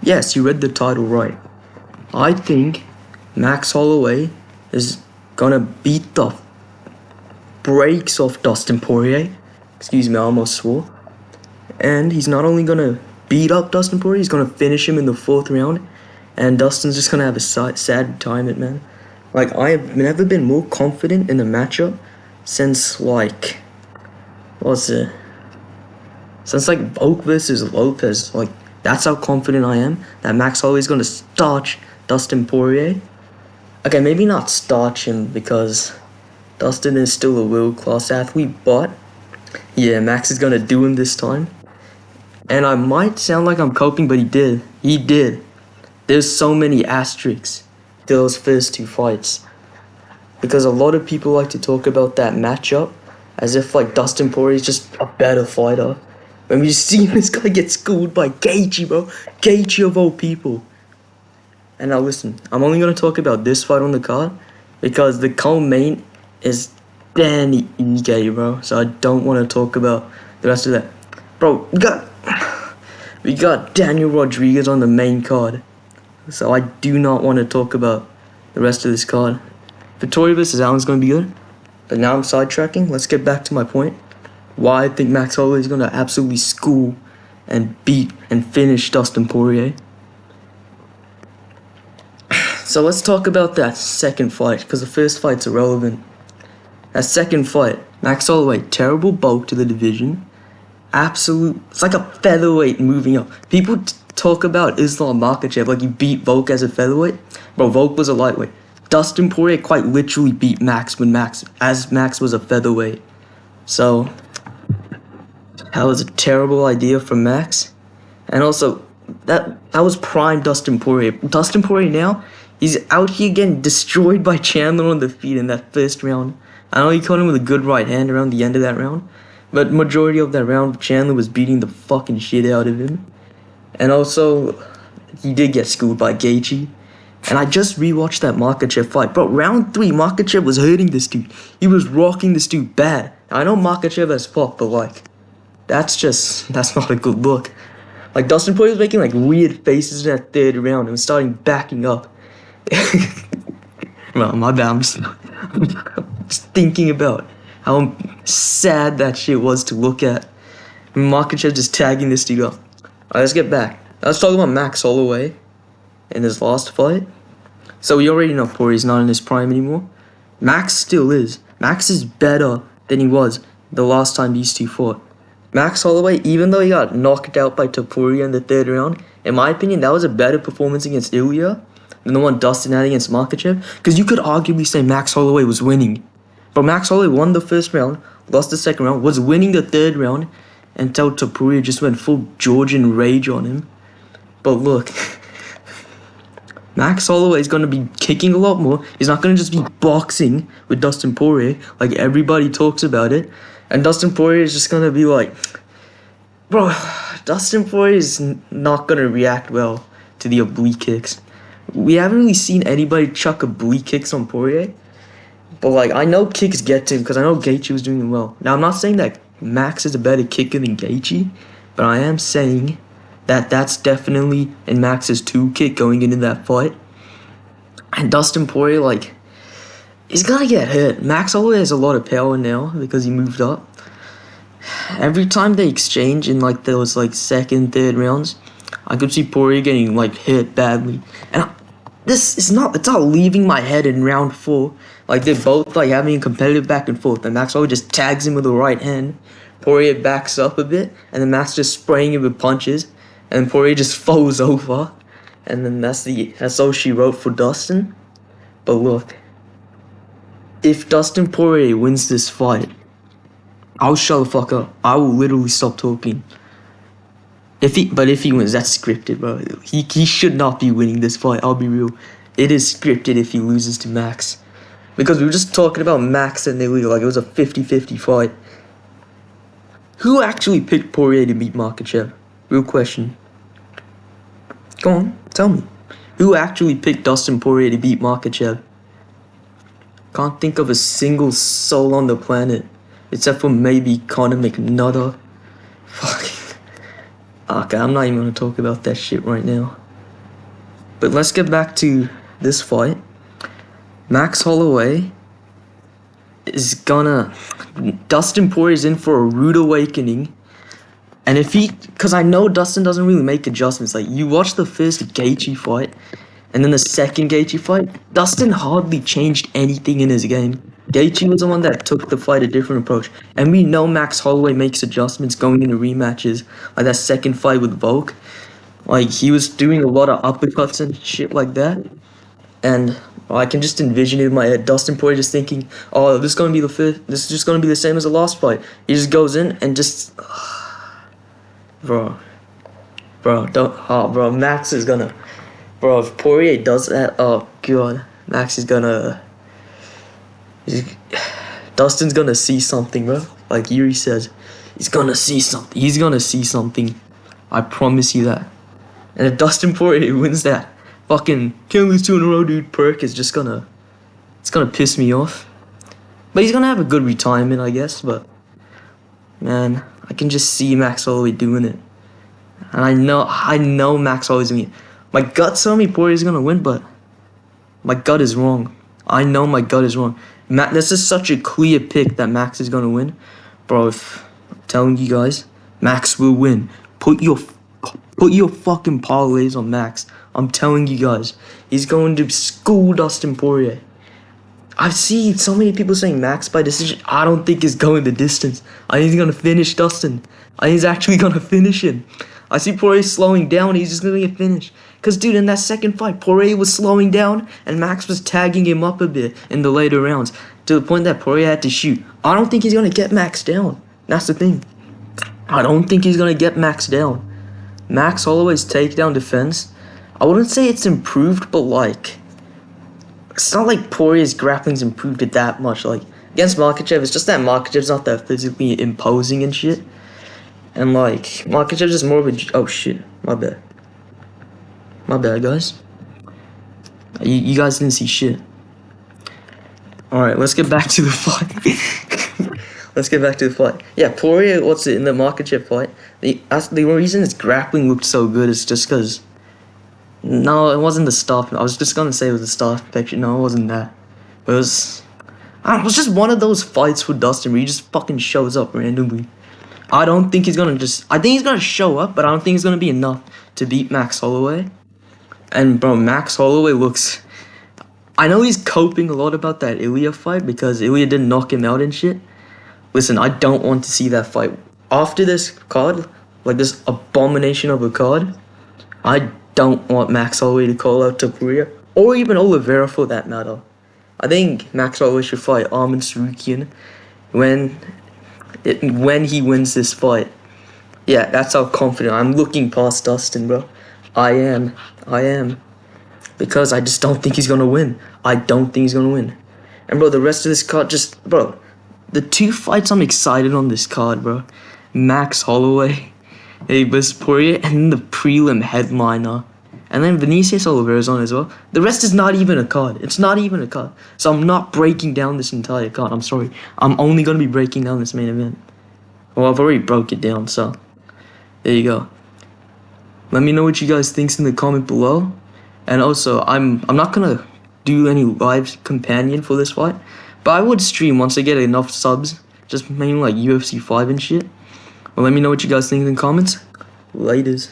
Yes, you read the title right. I think Max Holloway is gonna beat the brakes off Dustin Poirier. Excuse me, I almost swore. And he's not only gonna beat up Dustin Poirier, he's gonna finish him in the 4th round. And Dustin's just gonna have a sad retirement, man. Like, I have never been more confident in the matchup since, like, since, like, Volk versus Lopez. Like, that's how confident I am that Max Holloway's gonna starch Dustin Poirier. Okay, maybe not starch him because Dustin is still a world-class athlete, but yeah, Max is gonna do him this time. And I might sound like I'm coping, but he did. He did. There's so many asterisks to those first 2 fights. Because a lot of people like to talk about that matchup as if, like, Dustin Poirier is just a better fighter. When we've seen this guy get schooled by Gaethje, bro. Gaethje of all people. And now listen, I'm only going to talk about this fight on the card because the co-main is Danny Ige, bro. So I don't want to talk about the rest of that. Bro, we got Daniel Rodriguez on the main card. So I do not want to talk about the rest of this card. Victoria vs. Allen's going to be good. But now I'm sidetracking. Let's get back to my point. Why I think Max Holloway is going to absolutely school and beat and finish Dustin Poirier. So let's talk about that second fight, because the first fight's irrelevant. That second fight, Max Holloway, terrible bulk to the division. It's like a featherweight moving up. People talk about Islam Makhachev like he beat Volk as a featherweight. Bro, Volk was a lightweight. Dustin Poirier quite literally beat Max when Max was a featherweight. So that was a terrible idea from Max. And also, that was prime Dustin Poirier. Dustin Poirier now, he's out here getting destroyed by Chandler on the feet in that first round. I know he caught him with a good right hand around the end of that round. But majority of that round, Chandler was beating the fucking shit out of him. And also, he did get schooled by Gaethje. And I just rewatched that Makhachev fight. Bro, round 3, Makhachev was hurting this dude. He was rocking this dude bad. I know Makhachev has fought, but like, that's not a good look. Like, Dustin Poirier was making like weird faces in that 3rd round and was starting backing up. Well, my bad, I'm just thinking about how sad that shit was to look at. Makhachev just tagging this dude up. Alright, let's get back. Let's talk about Max Holloway in his last fight. So we already know Poirier's not in his prime anymore. Max still is. Max is better than he was the last time these two fought. Max Holloway, even though he got knocked out by Poirier in the 3rd round, in my opinion, that was a better performance against Ilya than the one Dustin had against Makhachev. Because you could arguably say Max Holloway was winning. But Max Holloway won the 1st round, lost the 2nd round, was winning the 3rd round, until Poirier just went full Georgian rage on him. But look, Max Holloway is going to be kicking a lot more. He's not going to just be boxing with Dustin Poirier like everybody talks about it. And Dustin Poirier is just going to be like, bro, Dustin Poirier is not going to react well to the oblique kicks. We haven't really seen anybody chuck oblique kicks on Poirier. But like, I know kicks get to him because I know Gaethje was doing them well. Now, I'm not saying that Max is a better kicker than Gaethje, but I am saying that that's definitely in Max's toolkit going into that fight. And Dustin Poirier, like, he's gonna get hurt. Max Holloway has a lot of power now because he moved up. Every time they exchange in like those like 2nd, 3rd rounds, I could see Poirier getting like hit badly. And it's not leaving my head in round 4. Like, they're both like having a competitive back and forth. And Max Holloway just tags him with the right hand. Poirier backs up a bit, and then Max just spraying him with punches, and Poirier just falls over. And then that's all she wrote for Dustin. But look, if Dustin Poirier wins this fight, I'll shut the fuck up. I will literally stop talking. If he wins, that's scripted, bro. He should not be winning this fight. I'll be real. It is scripted if he loses to Max. Because we were just talking about Max and Ilya like it was a 50-50 fight. Who actually picked Poirier to beat Makhachev? Real question. Go on, tell me. Who actually picked Dustin Poirier to beat Makhachev? Can't think of a single soul on the planet. Except for maybe Conor McNutter. Fuck. Okay, I'm not even gonna talk about that shit right now. But let's get back to this fight. Max Holloway is gonna... Dustin Poirier's in for a rude awakening. And if he... Because I know Dustin doesn't really make adjustments. Like, you watch the first Gaethje fight, and then the second Gaethje fight, Dustin hardly changed anything in his game. Gaethje was the one that took the fight a different approach. And we know Max Holloway makes adjustments going into rematches. Like that second fight with Volk. Like, he was doing a lot of uppercuts and shit like that. And I can just envision it in my head. Dustin Poirier just thinking, oh, this is gonna be this is just gonna be the same as the last fight. He just goes in and just... Bro, Max is gonna... Bro, if Poirier does that, oh god, Max is gonna... Dustin's gonna see something, bro. Like Yuri says, he's gonna see something. He's gonna see something. I promise you that. And if Dustin Poirier wins that fucking can't lose 2 in a row, dude, perk is just gonna... It's gonna piss me off. But he's gonna have a good retirement, I guess, but... Man, I can just see Max Holloway doing it. And I know Max Holloway's gonna win. My gut's telling me Poirier's gonna win, but... My gut is wrong. I know my gut is wrong. This is such a clear pick that Max is gonna win. Bro, I'm telling you guys, Max will win. Put your fucking parlays on Max. I'm telling you guys, he's going to school Dustin Poirier. I've seen so many people saying Max by decision. I don't think he's going the distance. I think he's gonna finish Dustin. I think he's actually gonna finish him. I see Poirier slowing down. He's just gonna get finished. Cause dude, in that second fight, Poirier was slowing down and Max was tagging him up a bit in the later rounds to the point that Poirier had to shoot. I don't think he's gonna get Max down. That's the thing. I don't think he's gonna get Max down. Max Holloway's takedown defense, I wouldn't say it's improved, but like, it's not like Poirier's grappling's improved it that much. Like against Makhachev, it's just that Makhachev's not that physically imposing and shit. And like, Makhachev's just more of a... Oh shit, my bad. My bad, guys. You guys didn't see shit. Alright, let's get back to the fight. Let's get back to the fight. Yeah, Poirier, in the Makhachev fight, the reason his grappling looked so good is just because... No, it wasn't the stop. I was just gonna say it was the stop infection. No, it wasn't that. But it was... I don't know, it was just one of those fights with Dustin where he just fucking shows up randomly. I don't think he's gonna I think he's gonna show up, but I don't think it's gonna be enough to beat Max Holloway. And bro, Max Holloway looks... I know he's coping a lot about that Ilya fight because Ilya didn't knock him out and shit. Listen, I don't want to see that fight. After this card, like this abomination of a card, I don't want Max Holloway to call out to Poirier, or even Oliveira for that matter. I think Max Holloway should fight Arman Tsarukyan when he wins this fight. Yeah, that's how confident I'm looking past Dustin, bro. I am. Because I just don't think he's gonna win. I don't think he's gonna win. And bro, the rest of this card bro, the 2 fights I'm excited on this card, bro. Max Holloway, versus Poirier, and then the prelim headliner. And then Vinicius Oliveira's on as well. The rest is not even a card. It's not even a card. So I'm not breaking down this entire card. I'm sorry. I'm only gonna be breaking down this main event. Well, I've already broke it down, so there you go. Let me know what you guys think in the comment below. And also, I'm not gonna do any live companion for this fight, but I would stream once I get enough subs, just mainly like UFC 5 and shit. Well, let me know what you guys think in the comments. Laters.